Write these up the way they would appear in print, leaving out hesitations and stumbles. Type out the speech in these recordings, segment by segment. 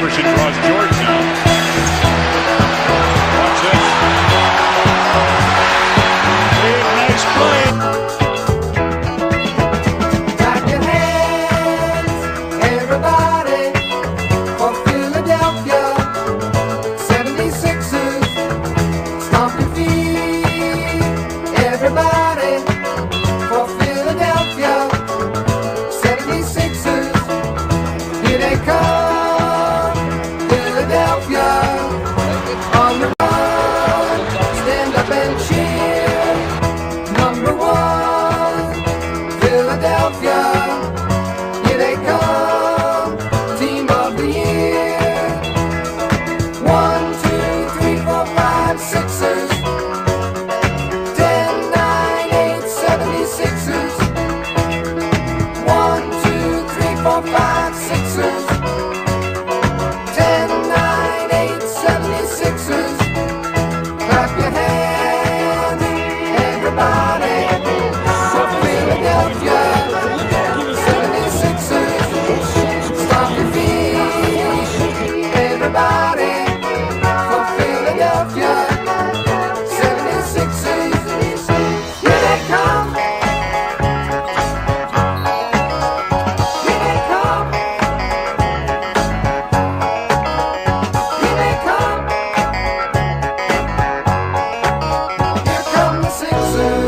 Iverson draws Jordan out. Watch this. Big, nice play. Clap your hands, everybody, for Philadelphia 76ers. Stomp your feet, everybody, for Philadelphia 76ers. Here they come, Philadelphia, on the run. Stand up and cheer. Number one, Philadelphia, here they come, team of the year. 1, 2, 3, 4, 5, Sixers. 10, 9, 8, 76ers. 1, 2, 3, 4, 5, Sixers. 10, 9, 8, 76ers. Clap your hands, everybody, for Philadelphia 76ers. Stomp your feet, everybody, for Philadelphia 76ers. Here they come. Here they come. Here they come. Here come the Sixers.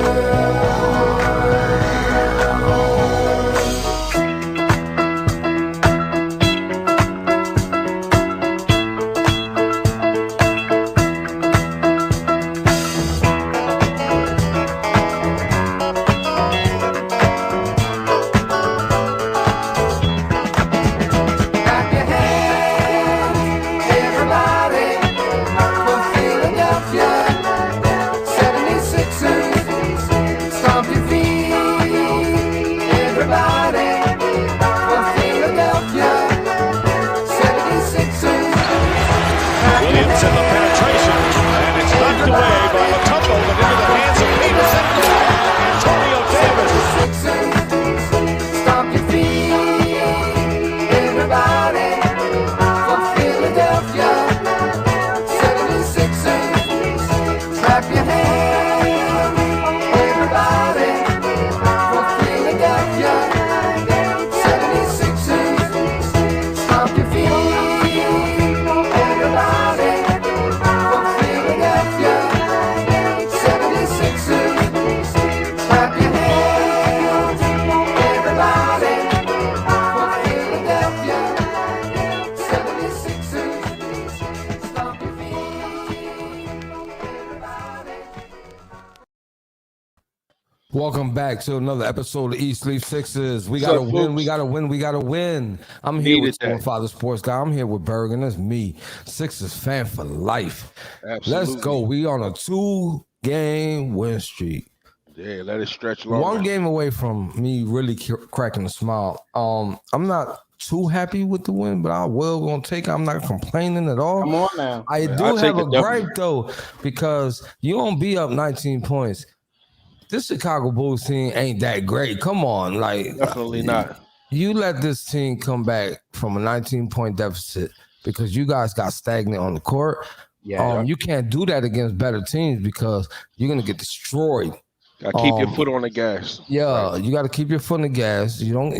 Clap your hands, everybody, for Philadelphia 76ers. Stomp your feet, everybody, for Philadelphia 76ers. Clap your Williams in the penetration, and it's knocked away by Matumbo, but into the hands of Peterson. Antonio Davis. Sixers. Stomp your feet, everybody, for Philadelphia 76ers. Clap your hands, everybody, for Philadelphia 76ers. Stomp your feet, everybody, for Philadelphia 76ers. Clap your hands, everybody, for Philadelphia 76ers. Stomp your feet, everybody. Welcome back to another episode of East Leaf Sixers. We gotta up, win, folks? we gotta win, we gotta win. I'm here with Needed that. Father Sports Guy. I'm here with Bergen. That's me. Sixers fan for life. Absolutely. Let's go. We on a 2-game win streak. Yeah, let it stretch longer. One game away from me really cracking a smile. I'm not too happy with the win, but I will gonna take it. I'm not complaining at all. Come on now. I Yeah, do I'll take have a it, definitely. gripe though, because you don't be up 19 points. This Chicago Bulls team ain't that great. Come on, like Definitely not. you let this team come back from a 19-point deficit because you guys got stagnant on the court. Yeah. You can't do that against better teams because you're gonna get destroyed. Got to keep your foot on the gas. Yeah, you got to keep your foot on the gas. You don't,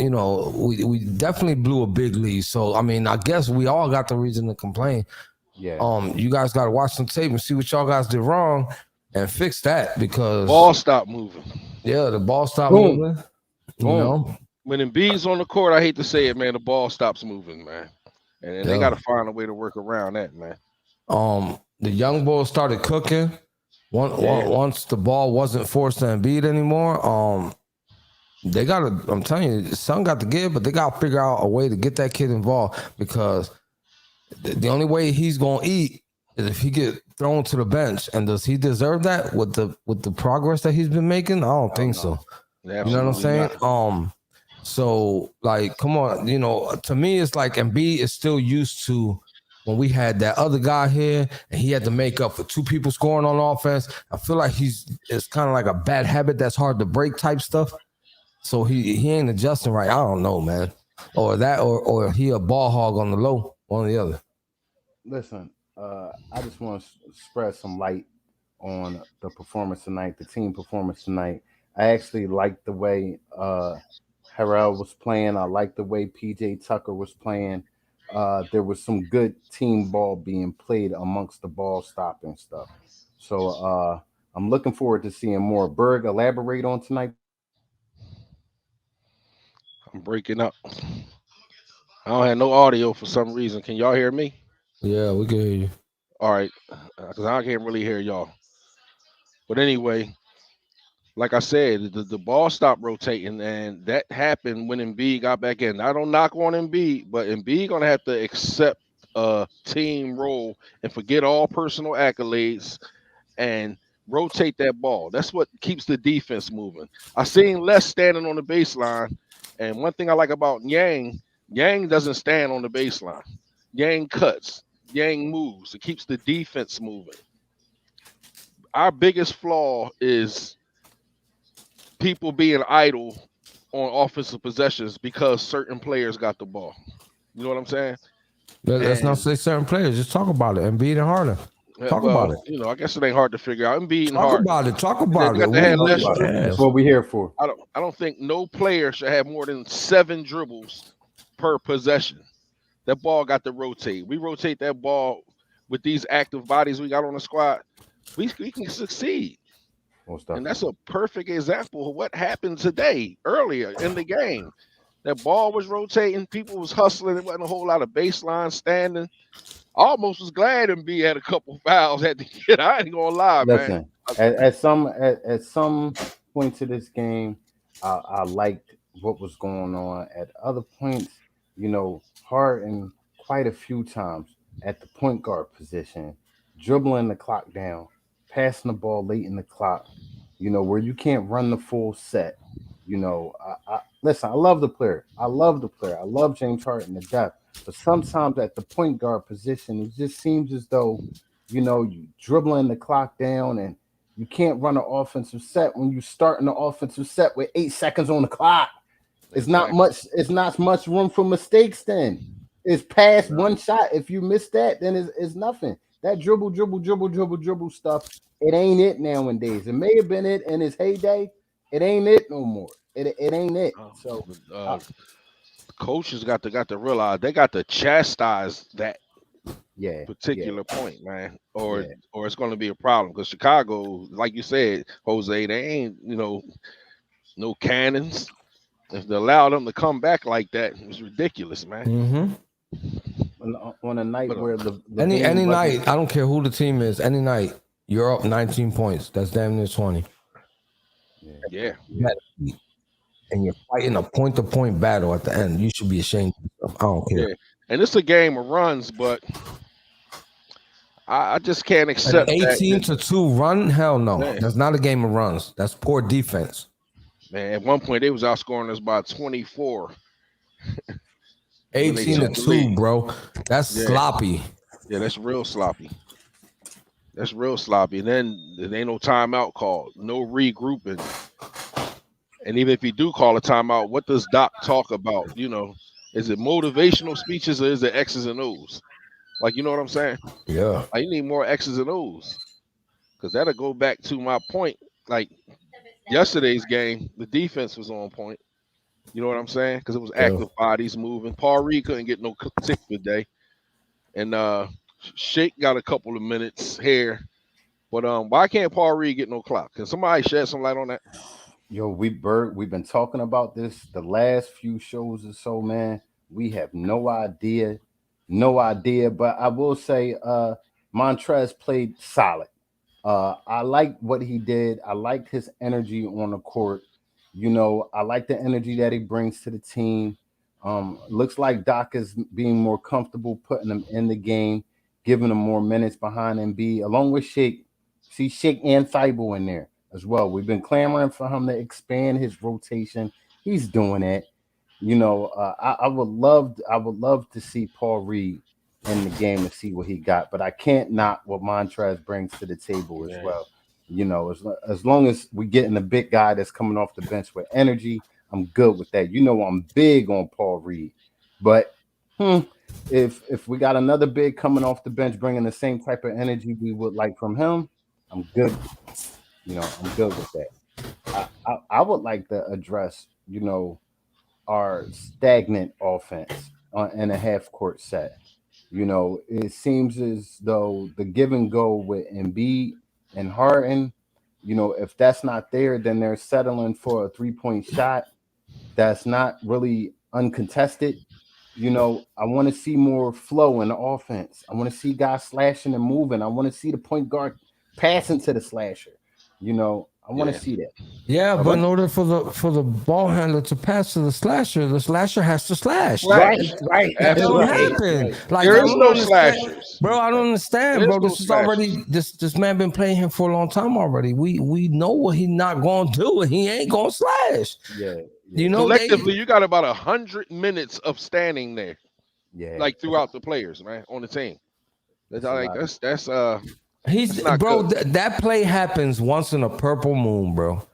we definitely blew a big lead. So I mean, I guess we all got the reason to complain. Yeah. You guys got to watch some tape and see what y'all guys did wrong and fix that because Ball stop moving. yeah, the ball stopped Boom. moving. You Boom. know, When Embiid's on the court, I hate to say it, man, the ball stops moving, man. And they Yeah. got to find a way to work around that, man. the young boys started cooking. Once the ball wasn't forced to Embiid anymore, they got to. I'm telling you, some got to give, but they got to figure out a way to get that kid involved because the only way he's gonna eat is if he get thrown to the bench. And does he deserve that with the progress that he's been making? I don't think so. Absolutely You know what I'm saying? not. So like, come on, to me, it's like Embiid is still used to when we had that other guy here and he had to make up for two people scoring on offense. I feel like it's kind of like a bad habit that's hard to break type stuff. So he ain't adjusting right. I don't know, man. Or he a ball hog on the low, one or the other. listen, I just want to spread some light on the performance tonight, the team performance tonight. I actually liked the way Harrell was playing. I liked the way PJ Tucker was playing. There was some good team ball being played amongst the ball stopping stuff. So I'm looking forward to seeing more. Berg, elaborate on tonight. I'm breaking up. I don't have no audio for some reason. Can y'all hear me? Yeah, we can hear you. All right, because I can't really hear y'all. But anyway, like I said, the ball stopped rotating, and that happened when Embiid got back in. I don't knock on Embiid, but Embiid gonna have to accept a team role and forget all personal accolades and rotate that ball. That's what keeps the defense moving. I seen Les standing on the baseline, and one thing I like about Yang doesn't stand on the baseline. Yang cuts, Yang moves. It keeps the defense moving. Our biggest flaw is people being idle on offensive possessions because certain players got the ball. You know what I'm saying? Let's not And say certain players. Just talk about it. Embiid and Harden. Talk about it. I guess it ain't hard to figure out. Embiid and Talk Harden. about it. Talk They about got it. to have less That's dribbles. what we're here for. I don't think no player should have more than 7 dribbles per possession. That ball got to rotate. We rotate that ball with these active bodies we got on the squad. We can succeed. Most And definitely. that's a perfect example of what happened today, earlier in the game. That ball was rotating, people was hustling. There wasn't a whole lot of baseline standing. I almost was glad Embiid had a couple fouls had to get. I ain't gonna lie, man. Listen, at some point to this game, I liked what was going on. At other points, Harden quite a few times at the point guard position, dribbling the clock down, passing the ball late in the clock, where you can't run the full set. Listen, I love the player. I love the player. I love James Harden to death. But sometimes at the point guard position, it just seems as though, you dribbling the clock down and you can't run an offensive set when you start an offensive set with 8 seconds on the clock. It's not much. It's not much room for mistakes. Then it's past one shot. If you miss that, then it's nothing. That dribble stuff. It ain't it nowadays. It may have been it in his heyday. It ain't it no more. It ain't it. So Coaches got to realize they got to chastise that yeah, particular point, man, or yeah. it's going to be a problem because Chicago, like you said, Jose, they ain't no cannons. If they allow them to come back like that, it's ridiculous, man. Mm-hmm. On a night But, where the Any game wasn't- night, I don't care who the team is. Any night, you're up 19 points. That's damn near 20. Yeah, And you're fighting a point-to-point battle at the end. You should be ashamed of yourself. I don't care. yeah, and it's a game of runs, but I just can't An accept 18-2 run? Hell no. Yeah. That's not a game of runs. That's poor defense. Man, at one point they was outscoring us by 24. When they took the 18-2, lead. bro. That's Yeah. sloppy. Yeah, that's real sloppy. That's real sloppy. And then there ain't no timeout called, no regrouping. And even if you do call a timeout, what does Doc talk about? Is it motivational speeches or is it X's and O's? Like, you know what I'm saying? Yeah. Like, you need more X's and O's. Because that'll go back to my point. Like, yesterday's game, the defense was on point. You know what I'm saying? Because it was active bodies moving. Paul Reed couldn't get no tick today. And Shake got a couple of minutes here. But why can't Paul Reed get no clock? Can somebody shed some light on that? Yo, we've been talking about this the last few shows or so, man. We have no idea. But I will say, Montrez played solid. I like what he did. I liked his energy on the court. I like the energy that he brings to the team. Looks like Doc is being more comfortable putting him in the game, giving him more minutes behind Embiid, along with Shake. See Shake and Thibault in there as well. We've been clamoring for him to expand his rotation. He's doing it. I would love to see Paul Reed in the game and see what he got, but I can't knock what Montrez brings to the table as well. As long as we getting a big guy that's coming off the bench with energy, I'm good with that. I'm big on Paul Reed, but if we got another big coming off the bench, bringing the same type of energy we would like from him, I'm good. I'm good with that. I would like to address, our stagnant offense in a half court set. It seems as though the give and go with Embiid and Harden, if that's not there, then they're settling for a 3-point shot that's not really uncontested. I want to see more flow in the offense. I want to see guys slashing and moving. I want to see the point guard passing to the slasher. I want to see that. Yeah, but in order for the ball handler to pass to the slasher has to slash. Right. That don't Right. happen. Like, There I is don't no understand. slashers. Bro, I don't understand, There's bro. no This is already slashers. this man been playing him for a long time already. We know what he not gonna do, and he ain't gonna slash. Yeah. Collectively, you got about 100 minutes of standing there, Yeah. like throughout the players, man, on the team. That's That's a like lot. that's He's That's not bro. good. That play happens once in a purple moon, bro,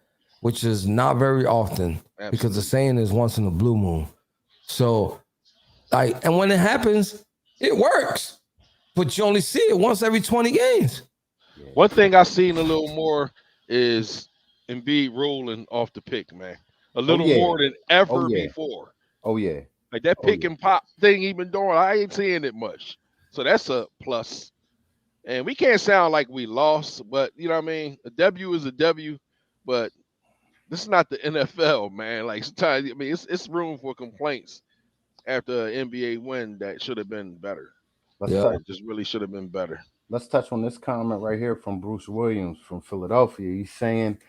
which is not very often because the saying is once in a blue moon. So, and when it happens, it works, but you only see it once every 20 games. One thing I seen a little more is Embiid rolling off the pick, man. A little yeah. more than ever Oh, yeah. before. Oh yeah. Like that Oh, pick yeah. and pop thing he been doing, I ain't seeing it much. So that's a plus. And we can't sound like we lost, but you know what I mean? A W is a W, but this is not the NFL, man. Like sometimes, I mean, it's room for complaints after an NBA win that should have been better. It just really should have been better. Let's touch on this comment right here from Bruce Williams from Philadelphia. He's saying,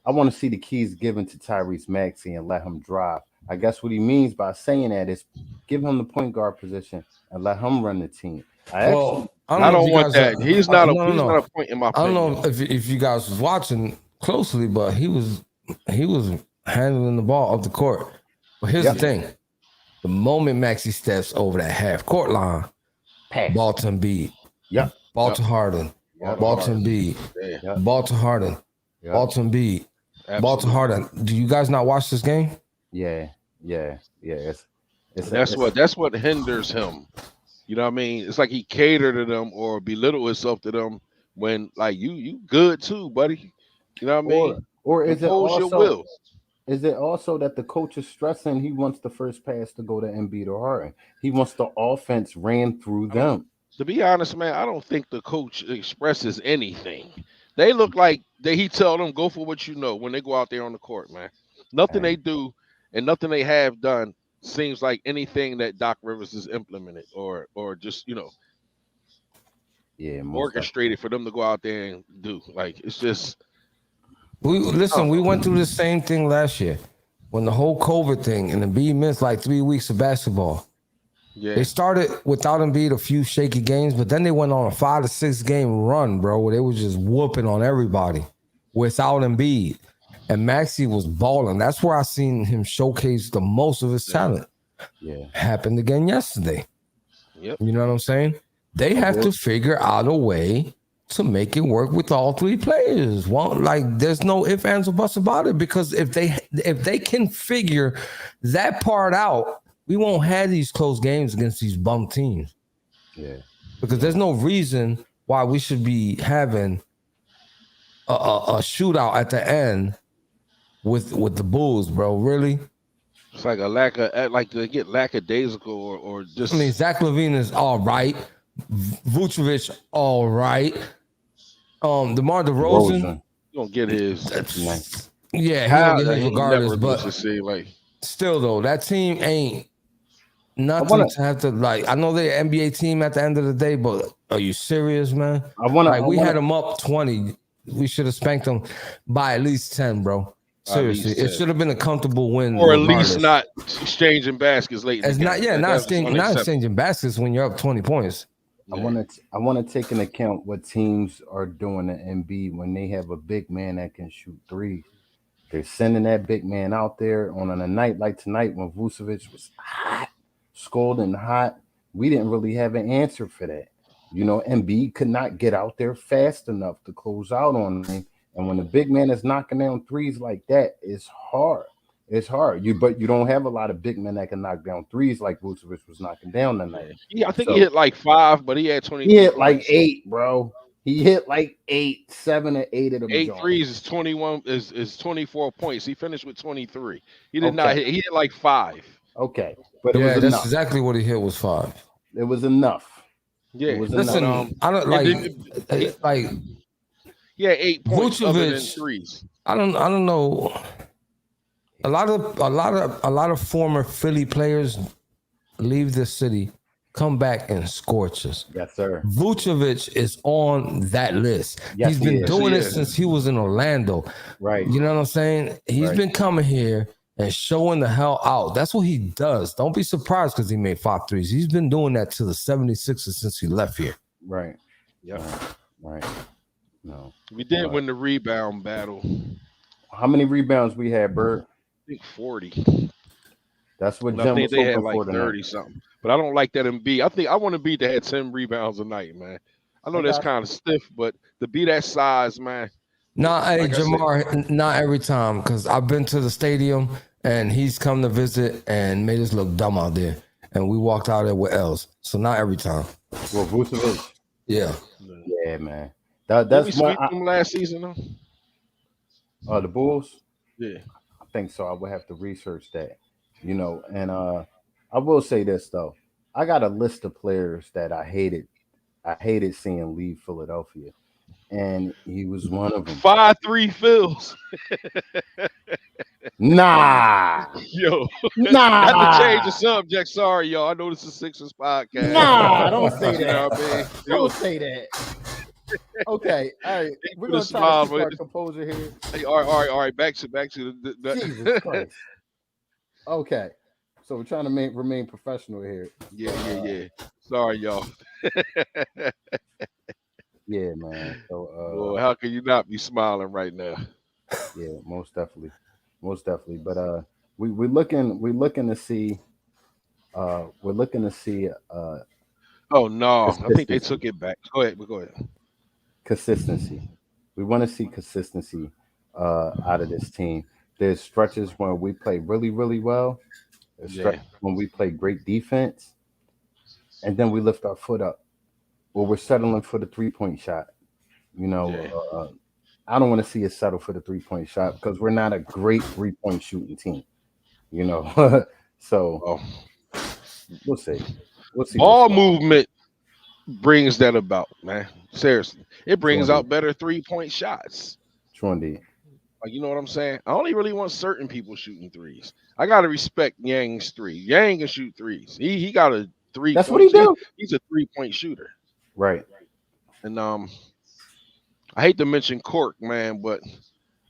I want to see the keys given to Tyrese Maxey and let him drive. I guess what he means by saying that is give him the point guard position and let him run the team. I don't want that. He's not a point in my I don't opinion. know if you guys was watching closely, but he was handling the ball up the court. But here's the thing: the moment Maxey steps over that half court line, ball to Embiid, ball to Harden, ball to Embiid, ball to Harden, ball to Embiid, ball to Harden. Do you guys not watch this game? Yeah. That's what hinders him. You know what I mean? It's like he catered to them or belittle himself to them when like you good too, buddy. You know what I mean? Or is it Impose also your will. Is it also that the coach is stressing he wants the first pass to go to Embiid or Harden? He wants the offense ran through them. To be honest, man, I don't think the coach expresses anything. They look like he tell them go for what you know when they go out there on the court, man. Nothing they do and nothing they have done seems like anything that Doc Rivers has implemented or just orchestrated for them to go out there and do. Like it's just we went through the same thing last year when the whole COVID thing and Embiid missed like 3 weeks of basketball. Yeah. They started without Embiid a few shaky games, but then they went on a 5 to 6 game run, bro, where they was just whooping on everybody without Embiid. And Maxey was balling. That's where I seen him showcase the most of his talent. Yeah. Happened again yesterday. Yep. You know what I'm saying? They have to figure out a way to make it work with all three players. There's no ifs, ands, or buts about it, because if they can figure that part out, we won't have these close games against these bum teams. Yeah. Because there's no reason why we should be having a shootout at the end with the Bulls, bro. Really? It's like a lack of they get lackadaisical or just. I mean, Zach LaVine is all right. Vucevic all right. DeMar DeRozan, you don't get his. Yeah, he don't get his regardless. Never But to see, still, though, that team ain't nothing to have to I know they're an NBA team at the end of the day, but are you serious, man? We had them up 20. We should have spanked them by at least 10, bro. Seriously, it should have been a comfortable win, or at least not exchanging baskets late. It's not exchanging baskets when you're up 20 points. I want to take into account what teams are doing to Embiid when they have a big man that can shoot threes. They're sending that big man out there on a night like tonight when Vucevic was hot, scalding hot. We didn't really have an answer for that. Embiid could not get out there fast enough to close out on him. And when the big man is knocking down threes like that, it's hard. It's hard. But you don't have a lot of big men that can knock down threes like Vucevic was knocking down tonight. Yeah, I think So- he hit like 5, but he had 20. He hit like 8, bro. He hit like 8, 7 or 8 of them. 8 joints. threes is 21 is 24 points. He finished with 23. He did Okay. not hit. He hit like 5. Okay, but it Yeah, was that's enough. exactly what he hit was 5. It was enough. Yeah. It was Listen, enough. I don't like He had 8 points other than Vucevic- threes. I don't know. A lot of former Philly players leave the city, come back and scorches. Yes, sir. Vucevic is on that list. Yes, He's he been is. doing He it is. since he was in Orlando. Right. You know what I'm saying? He's Right. been coming here and showing the hell out. That's what he does. Don't be surprised because he made 5 threes. He's been doing that to the 76ers since he left here. Right. Yeah. Right. No. We did win the rebound battle. I How many rebounds we had, Bird? think 40. That's what And I Jim think was they had hoping like for tonight. 30 something. But I don't like that Embiid. I think I want to be that had 10 rebounds a night, man. I know I that's got kind of stiff, but to be that size, man. Nah, hey, Like I said- Jamar, not every time because I've been to the stadium and he's come to visit and made us look dumb out there. And we walked out there with L's. So not every time. Well, Vucevic. Yeah. Yeah, man. Did we That's sweep one. them last season, though? The Bulls. Yeah. I think so. I would have to research that, And I will say this though, I got a list of players that I hated. I hated seeing leave Philadelphia, and he was one of them. 5-3 fills. Nah, Yo, nah, not to change the subject. Sorry, y'all. I know this is Sixers podcast. Nah, don't say You know that. what I mean? Yo, Don't say that. Okay, all right. We're put a gonna try smile to keep our with it. composure here. hey, all right. Back to the Jesus Christ. Okay, so we're trying to remain professional here. yeah. Sorry, y'all. Yeah, man. So, Well, how can you not be smiling right now? yeah, most definitely. But we're looking to see. We're looking to see Oh no, I think they Consistency. took it back. Go ahead. consistency. We want to see consistency out of this team. There's stretches when we play really, really well. There's stretches when we play great defense, and then we lift our foot up. Well, we're settling for the 3-point shot. I don't want to see us settle for the 3-point shot because we're not a great 3-point shooting team. So Oh. we'll see. Ball movement brings that about, man. Seriously, it brings Sure. out better 3-point shots. True indeed. Like, you know what I'm saying? I only really want certain people shooting threes. I gotta respect Yang's three. Yang can shoot threes. He got a 3. That's what he do. He's a 3-point shooter. Right. And I hate to mention Cork, man, but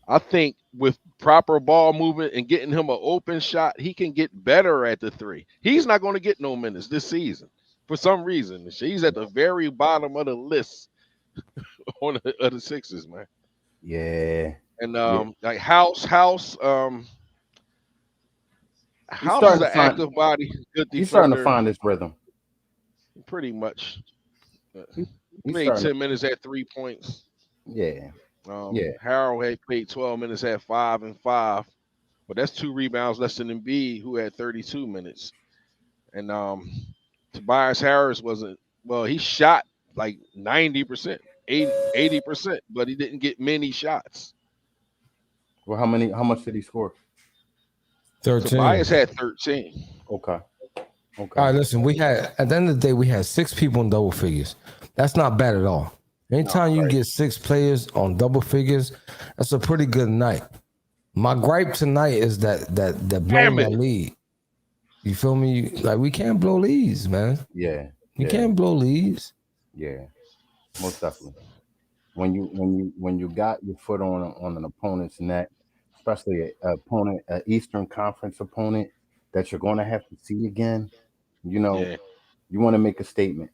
I think with proper ball movement and getting him an open shot, he can get better at the 3. He's not going to get no minutes this season for some reason. He's at the very bottom of the list of the Sixers, man. Yeah. And like House is starting an to find- active body, good defender. He's starting to find his rhythm. Pretty much. He's Played starting 10 minutes at 3 points. Yeah. Yeah. Harold had played 12 minutes at 5 and 5, but that's 2 rebounds less than Embiid, who had 32 minutes. And Tobias Harris he shot like 90%, 80%, but he didn't get many shots. Well, how much did he score? 13. Tobias had 13. Okay. All right, listen, at the end of the day, we had 6 people in double figures. That's not bad at all. Anytime you can get 6 players on double figures, that's a pretty good night. My gripe tonight is that blowing that lead. You feel me? Like, we can't blow leads, man. Yeah. You can't blow leads. Yeah. Most definitely. When you got your foot on an opponent's neck, especially an Eastern Conference opponent that you're going to have to see again, you want to make a statement.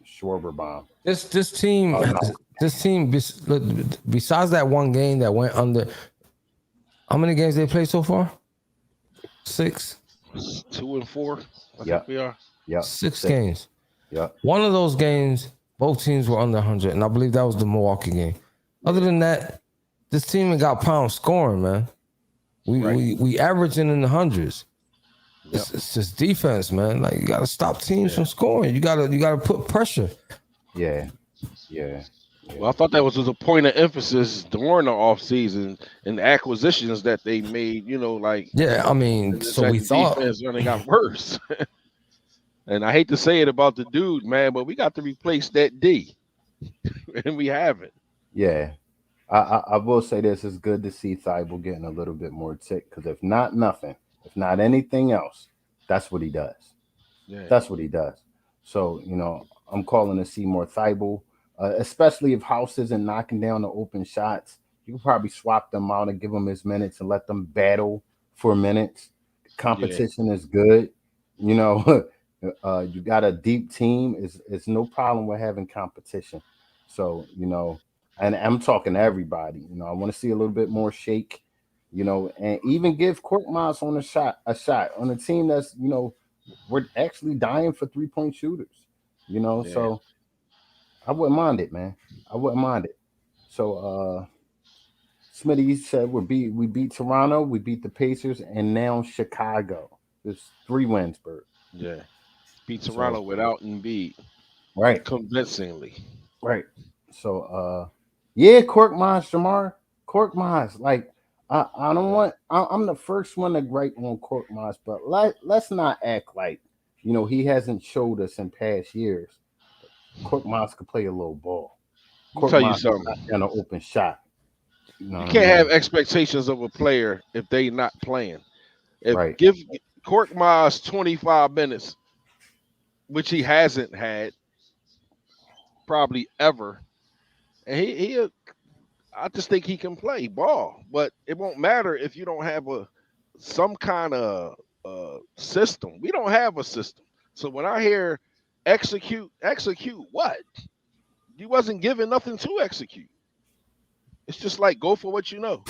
Schwarber bomb. This team, besides that one game that went under, how many games they played so far? 6. 2 and 4. I Yeah. think we are. Yeah. 6 games. Yeah. One of those games, both teams were under 100, and I believe that was the Milwaukee game. Other than that, this team got pound scoring, man. We averaging in the hundreds. Yep. It's just defense, man. Like you gotta stop teams from scoring. You gotta put pressure. Yeah. Well, I thought that was a point of emphasis during the offseason and the acquisitions that they made. Like Yeah, I mean, it's so like we the thought. defense only got worse. And I hate to say it about the dude, man, but we got to replace that D, and we haven't. Yeah. I will say this: it's good to see Thibault getting a little bit more tick, because if not anything else, that's what he does. Yeah. That's what he does. So, I'm calling to see more Thibault, especially if House isn't knocking down the open shots. You can probably swap them out and give them his minutes and let them battle for minutes. Competition is good. You got a deep team. It's no problem with having competition. So, and I'm talking to everybody. I want to see a little bit more shake, and even give Korkmaz on a shot on a team that's, we're actually dying for 3-point shooters, so I wouldn't mind it, man. I wouldn't mind it. So Smitty said we beat Toronto, we beat the Pacers, and now Chicago. There's 3 wins, Bert. Yeah. Beat Toronto without Embiid. Right. Convincingly. Right. So Korkmaz, Jamar. Korkmaz. Like I don't want I'm the first one to gripe on Korkmaz, but let's not act like he hasn't showed us in past years. Korkmaz could play a little ball. I'll tell you something. An open shot. You can't have expectations of a player if they not playing. Give Korkmaz 25 minutes, which he hasn't had probably ever, and I just think he can play ball, but it won't matter if you don't have some kind of system. We don't have a system. So when I hear execute what? You wasn't given nothing to execute. It's just like go for what you know.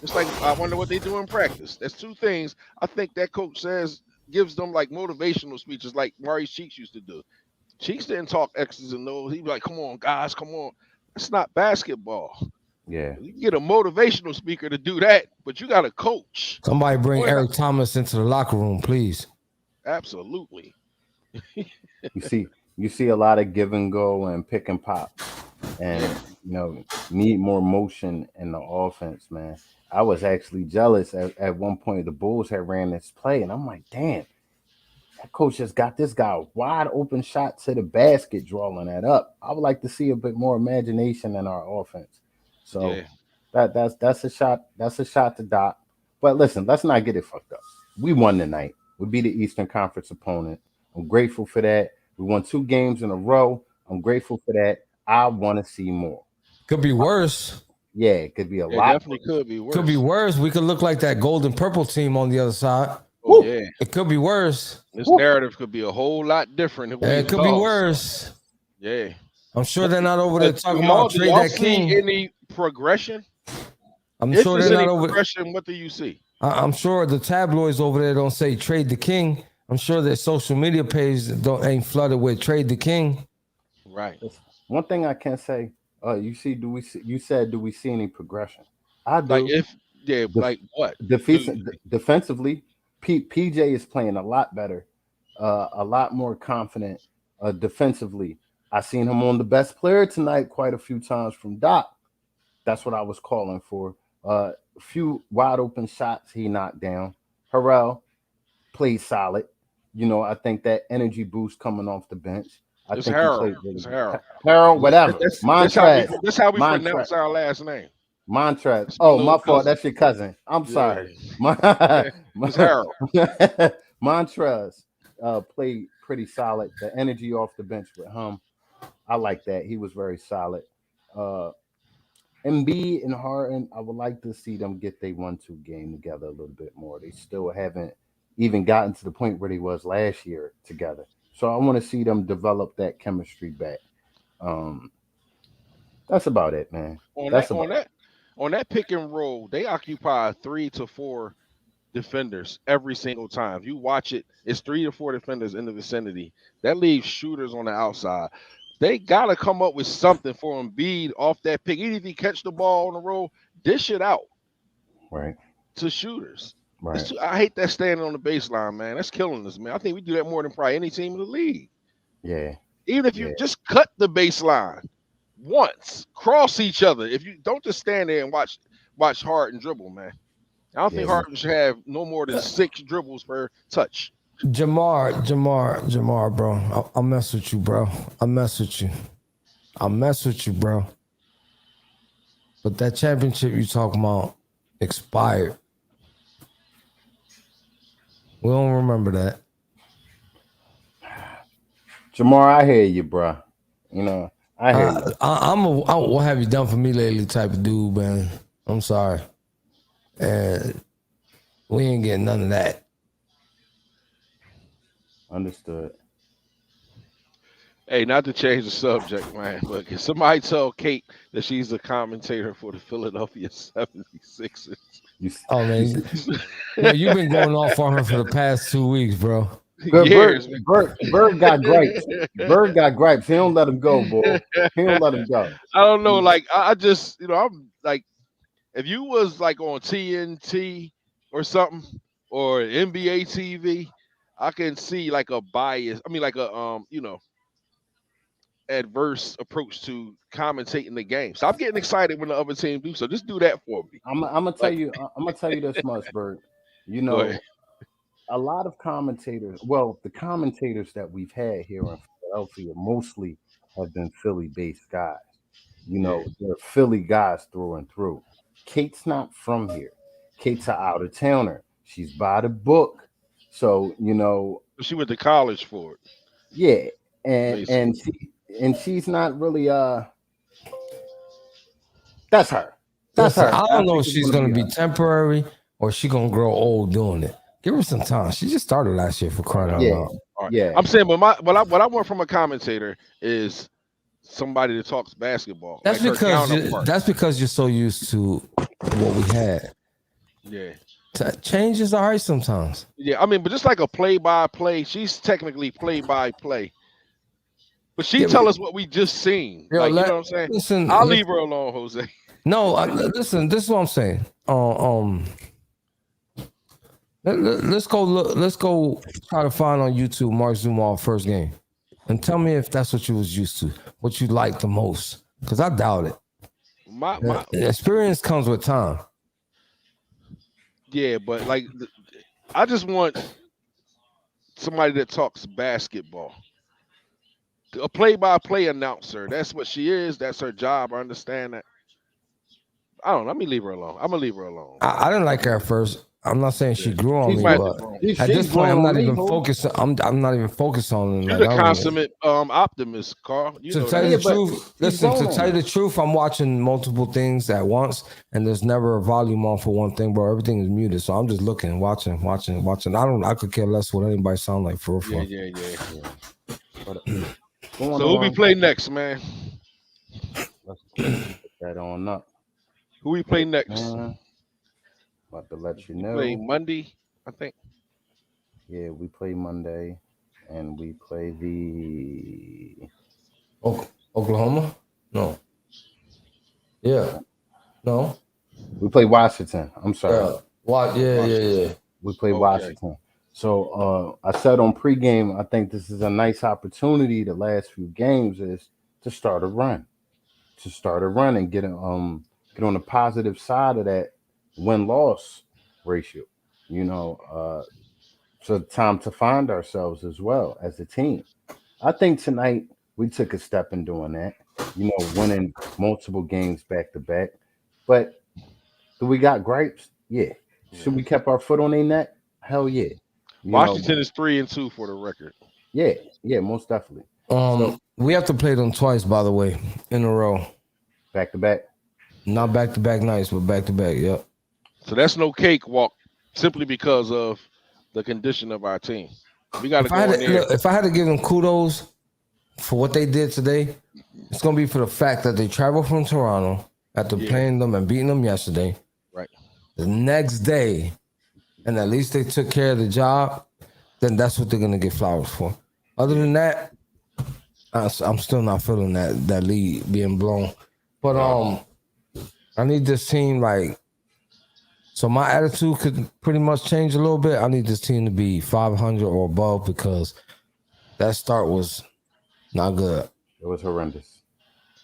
It's like I wonder what they do in practice. That's 2 things I think that coach gives them like motivational speeches like Maurice Cheeks used to do. Cheeks didn't talk X's and O's. He'd be like, come on, guys, come on. It's not basketball. Yeah. You can get a motivational speaker to do that, but you got a coach. Somebody bring Eric Thomas into the locker room, please. Absolutely. You see a lot of give and go and pick and pop, and need more motion in the offense, man. I was actually jealous at one point. The Bulls had ran this play, and I'm like, damn, that coach just got this guy a wide open shot to the basket, drawing that up. I would like to see a bit more imagination in our offense. So that's a shot. That's a shot to Doc. But listen, let's not get it fucked up. We won tonight. We beat the Eastern Conference opponent. I'm grateful for that. We won 2 games in a row. I'm grateful for that. I want to see more. Could be worse. Yeah, it could be a lot. Definitely could be worse. Could be worse. We could look like that gold and purple team on the other side. Oh, yeah. It could be worse. This narrative could be a whole lot different. It could be worse. Yeah. I'm sure they're not over there talking about trade that king. Any progression? I'm sure they're not over. Progression. What do you see? I'm sure the tabloids over there don't say trade the king. I'm sure their social media page ain't flooded with trade the king. Right. One thing I can say, you said, do we see any progression? I do. Like what? Defensively, PJ is playing a lot better, a lot more confident defensively. I seen him on the best player tonight quite a few times from Doc. That's what I was calling for. A few wide open shots he knocked down. Harrell played solid. I think that energy boost coming off the bench. It's Harold. Harold, whatever. Montrez. That's how we pronounce our last name. Montrez. Oh, my fault. That's your cousin. I'm sorry. It's Harold. Montrez played pretty solid. The energy off the bench with him, I like that. He was very solid. Embiid and Harden, I would like to see them get their 1-2 game together a little bit more. They still haven't even gotten to the point where they was last year together. So I want to see them develop that chemistry back. That's about it, man. On that pick and roll, they occupy 3 to 4 defenders every single time. You watch it, it's 3 to 4 defenders in the vicinity. That leaves shooters on the outside. They got to come up with something for Embiid off that pick. Even if he catch the ball on the roll, dish it out. Right. to shooters. Right. I hate that standing on the baseline, man. That's killing us, man. I think we do that more than probably any team in the league. Yeah. Even if you Yeah. just cut the baseline once, cross each other. If you don't just stand there and watch Harden dribble, man. I don't think Yeah. Harden should have no more than 6 dribbles per touch. Jamar, bro. I'll mess with you, bro. I'll mess with you, bro. But that championship you talking about expired. We don't remember that. Jamar, I hear you, bro. You know, I hear you. I'm what have you done for me lately type of dude, man. I'm sorry. And we ain't getting none of that. Understood. Hey, not to change the subject, man, but can somebody tell Kate that she's a commentator for the Philadelphia 76ers? Oh man, you've been going off on her for the past 2 weeks, bro. Years, man. Bird got gripes. Bird got gripes. He don't let him go, boy. He don't let him go. I don't know. Like, I just, I'm like, if you was like on TNT or something or NBA TV, I can see like a bias. I mean, like a adverse approach to commentating the game. So I'm getting excited when the other team do so. Just do that for me. I'm gonna tell you. I'm gonna tell you this much, Bird. You Go know, ahead. a lot of commentators. Well, the commentators that we've had here in Philadelphia mostly have been Philly-based guys. You know, they're Philly guys through and through. Kate's not from here. Kate's an out of towner. She's by the book. So, you know, She went to college for it. yeah, and Basically. she's not really that's her. That's Listen, her. I don't know if think it's she's gonna be her. temporary or she gonna grow old doing it. Give her some time. She just started last year for crying out Yeah. loud. All right. Yeah. I'm saying, but what I want from a commentator is somebody that talks basketball. That's like her because counterpart. you're so used to what we had. Yeah. Change is all right sometimes. Yeah, I mean, but just like a play-by-play, she's technically play-by-play. But she Yeah, tell but- us what we just seen. Yo, like, you let- know what I'm saying? Listen, I'll leave her alone, Jose. No, listen. This is what I'm saying. Let's go look. Let's go try to find on YouTube Mark Zumwalt first game, and tell me if that's what you was used to, what you liked the most. Because I doubt it. My Experience comes with time. yeah, but like I just want somebody that talks basketball. A play-by-play announcer. That's what she is. That's her job. I understand that. I don't know. Let me leave her alone. I'm gonna leave her alone. I didn't like her at first. I'm not saying she grew on She's me, might but have at this point, I'm grown not on me, even Ho. focused. I'm not even focused on it. She's Like, a I don't- consummate optimist, Carl. You To know tell that. you the but truth, she's listen. To grown. tell you the truth, I'm watching multiple things at once, and there's never a volume on for one thing, bro. Everything is muted, so I'm just looking, watching. I could care less what anybody sound like for real. Yeah. But, So going who we on, play next, man? let's put that on up. Who we play next? About to let you We know. play Monday, I think. Yeah, we play Monday, and we play the Oklahoma? No. Yeah. No. we play Washington. I'm sorry. Yeah. What? Yeah. We play Okay. Washington. So I said on pregame, I think this is a nice opportunity. The last few games is to start a run, and get on the positive side of that win-loss ratio. You know, so time to find ourselves as well as a team. I think tonight we took a step in doing that. You know, winning multiple games back to back. But do we got gripes? Yeah. Should we kept our foot on their neck? Hell yeah. You know, Washington is 3-2 for the record. yeah, most definitely. We have to play them twice, by the way, in a row. Back to back. Not back to back nights, but back to back. Yep. So that's no cakewalk simply because of the condition of our team. We got to go in there. If I had to give them kudos for what they did today, it's gonna be for the fact that they traveled from Toronto after playing them and beating them yesterday. Right. The next day, and at least they took care of the job, then that's what they're gonna get flowers for. Other than that, I'm still not feeling that lead being blown. But I need this team like So my attitude could pretty much change a little bit. I need this team to be 500 or above because that start was not good. It was horrendous.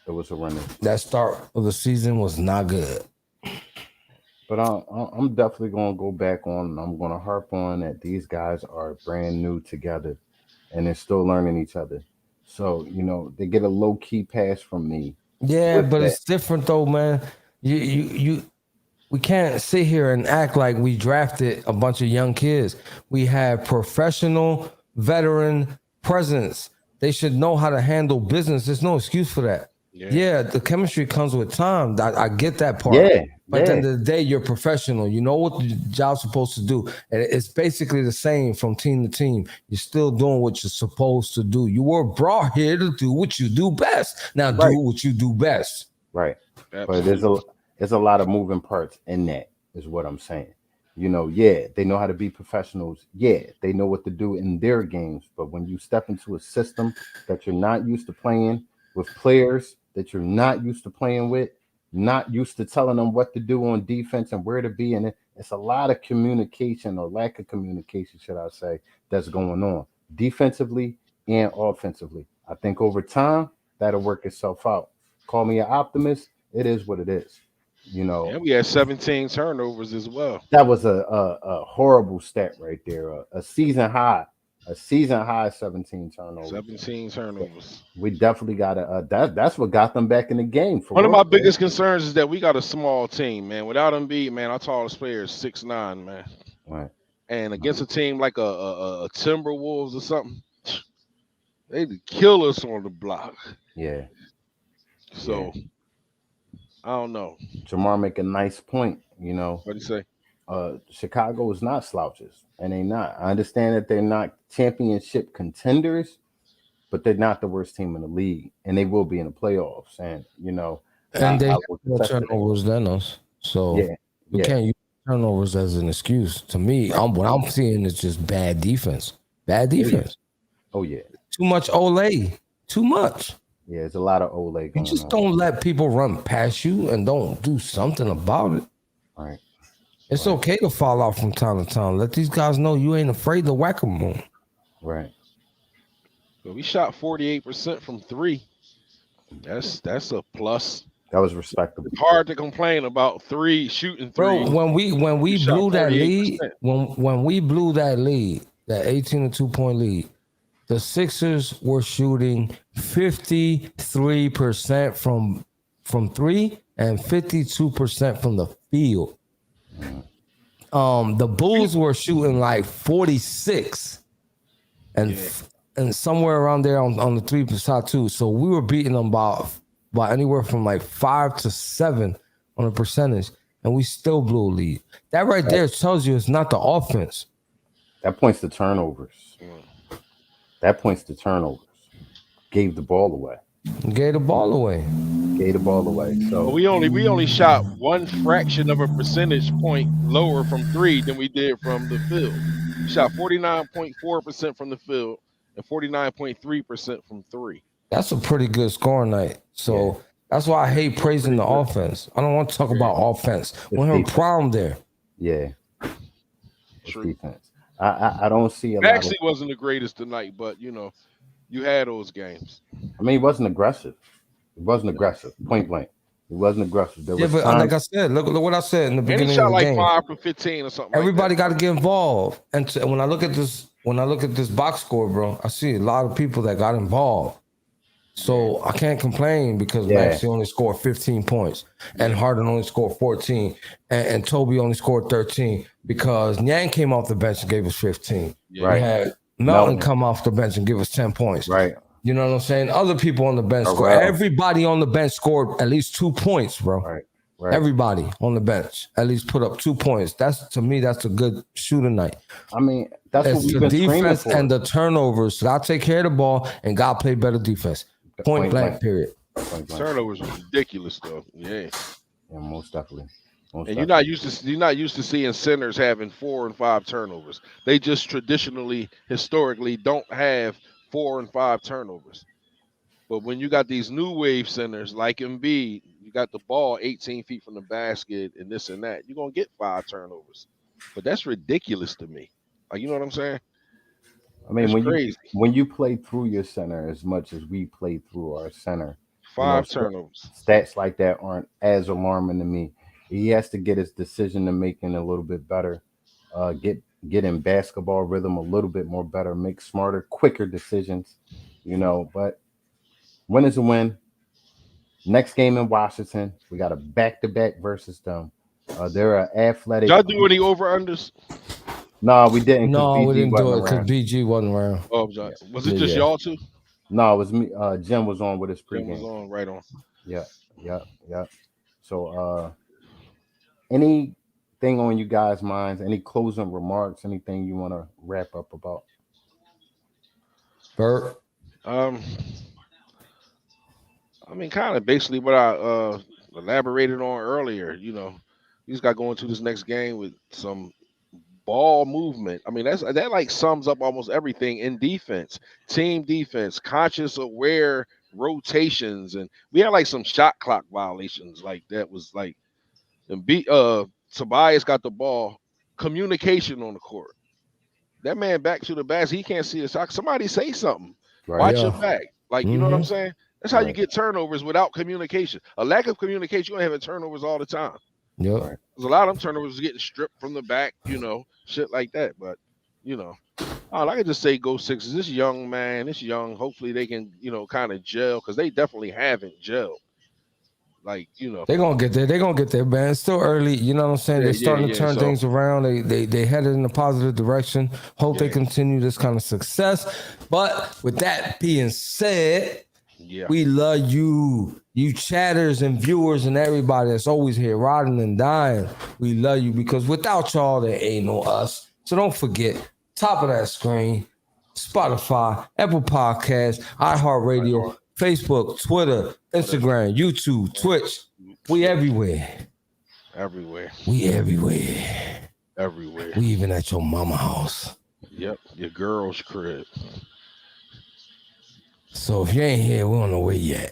It was horrendous. That start of the season was not good. But I'm definitely going to go back on, and I'm going to harp on that these guys are brand new together, and they're still learning each other. So, they get a low-key pass from me. Yeah, with but that. it's different though, man. We can't sit here and act like we drafted a bunch of young kids. We have professional veteran presence. They should know how to handle business. There's no excuse for that. Yeah, the chemistry comes with time. I get that part. Yeah, But at the end of the day, you're professional. You know what the job's supposed to do. And it's basically the same from team to team. You're still doing what you're supposed to do. You were brought here to do what you do best. Now Right. do what you do best. Right. Absolutely. But there's a lot of moving parts in that, is what I'm saying. Yeah, they know how to be professionals. Yeah, they know what to do in their games. But when you step into a system that you're not used to playing with players that you're not used to playing with, not used to telling them what to do on defense and where to be, and it's a lot of communication or lack of communication, should I say, that's going on defensively and offensively. I think over time that'll work itself out. Call me an optimist. It is what it is. And we had 17 turnovers as well. That was a horrible stat right there. A season high 17 turnovers. 17 turnovers. We definitely got to. That's what got them back in the game. For One of real, my man. biggest concerns is that we got a small team, man. Without Embiid, man, our tallest player is 6'9", man. Right. And against a team like a Timberwolves or something, they'd kill us on the block. Yeah. So I don't know. Jamar make a nice point. What do you say? Chicago is not slouches, and they not. I understand that they're not championship contenders, but they're not the worst team in the league, and they will be in the playoffs. And And they I have will more attest to that. turnovers than us. So Yeah, we yeah. can't use turnovers as an excuse. To me, what I'm seeing is just bad defense. Bad defense. Oh yeah, Too much Olay. Too much. yeah. There's a lot of Ole You going just on. don't let people run past you and don't do something about it. Right. It's okay to fall out from time to time. Let these guys know you ain't afraid to whack them on. Right. But we shot 48% from three. That's a plus. That was respectable. It's hard to complain about shooting three. Bro, when we shot blew that 48%. lead, when we blew that lead, that 18 to 2-point lead, the Sixers were shooting 53% from three and 52% from the field. The Bulls were shooting like 46 and somewhere around there on the three side too. So we were beating them by anywhere from like 5 to 7 on a percentage, and we still blew a lead. That right there tells you it's not the offense. That points to turnovers. That points to turnovers. Gave the ball away. You gave the ball away. Gave the ball away. So But we only shot one fraction of a percentage point lower from three than we did from the field. We shot 49.4% from the field and 49.3% from three. That's a pretty good scoring night. So that's why I hate praising the offense. I don't want to talk about offense. We have a defense. problem there. yeah, it's True. defense. I don't see a lot of. Actually wasn't the greatest tonight, but you had those games. I mean, he wasn't aggressive. He wasn't aggressive. Point blank. He wasn't aggressive. There Yeah, was but times, like I said, look what I said in the And he beginning shot of the like game. 5 for 15 or something. Everybody like got to get involved. And when I look at this box score, bro, I see a lot of people that got involved. So I can't complain because Maxey only scored 15 points and Harden only scored 14 and Toby only scored 13 because Nyang came off the bench and gave us 15. Right. We had Melton come off the bench and give us 10 points. right. You know what I'm saying? Other people on the bench scored. Right. Everybody on the bench scored at least 2 points, bro. Right. Right. Everybody on the bench at least put up 2 points. To me, that's a good shooting night. I mean, that's what It's we've the been screaming defense for. and the turnovers. God take care of the ball and God play better defense. Point blank, period. Point blank. Turnovers was ridiculous though. Yeah. Yeah, most definitely. Most And definitely. you're not used to seeing centers having 4 and 5 turnovers. They just historically don't have 4 and 5 turnovers. But when you got these new wave centers like Embiid, you got the ball 18 feet from the basket and this and that, you're gonna get 5 turnovers. But that's ridiculous to me. Like, you know what I'm saying? I mean, It's crazy. when you play through your center as much as we play through our center, 5 st- turnovers. stats like that aren't as alarming to me. He has to get his decision to making a little bit better, get in basketball rhythm a little bit more better, make smarter, quicker decisions. But win is a win. Next game in Washington, we got a back-to-back versus them. They're an athletic. Y'all do any over-unders? No, we didn't. No, we didn't do it because around. BG wasn't around. Oh, was it just y'all two? No, it was me. Jim was on with his Jim was pregame. on, right on. Yeah. So, anything on you guys' minds? Any closing remarks? Anything you want to wrap up about? Bert, I mean, kind of basically what I elaborated on earlier. He's got going to this next game with some ball movement. I mean, that like sums up almost everything in defense, team defense, conscious, aware rotations, and we had like some shot clock violations. Like that was like, and Tobias got the ball, communication on the court. That man back to the basket, he can't see the shot. Somebody say something. Right. Watch Yeah. your back. Like, you know what I'm Mhm. saying? That's how you Right. get turnovers without communication. A lack of communication, you're gonna have turnovers all the time. yep. Right. There's a lot of them turnovers getting stripped from the back, shit like that. But I could just say go Sixers. This young man, hopefully they can, kind of gel because they definitely haven't gelled. Like, They're gonna get there. They're gonna get there, man. It's still early. You know what I'm saying? Yeah, They're starting yeah, to turn so- things around. They headed in a positive direction. Hope they Yeah. continue this kind of success. But with that being said, yeah. we love you chatters and viewers and everybody that's always here, riding and dying. We love you because without y'all, there ain't no us. So don't forget, top of that screen, Spotify, Apple Podcasts, iHeartRadio, Facebook, Twitter, Instagram, YouTube, Twitch. We everywhere. Everywhere. We everywhere. Everywhere. We even at your mama house. Yep. Your girl's crib. So if you ain't here, we don't know where you at.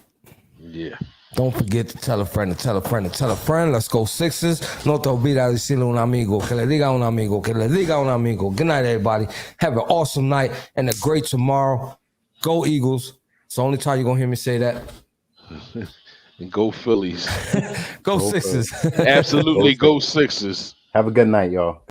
Yeah. Don't forget to tell a friend, to tell a friend, to tell a friend. Let's go Sixers. No te olvides decirle a un amigo. Que le diga a un amigo. Que le diga a un amigo. Good night, everybody. Have an awesome night and a great tomorrow. Go Eagles. It's the only time you're going to hear me say that. And go Phillies. Go Sixers. Absolutely go Sixers. Have a good night, y'all.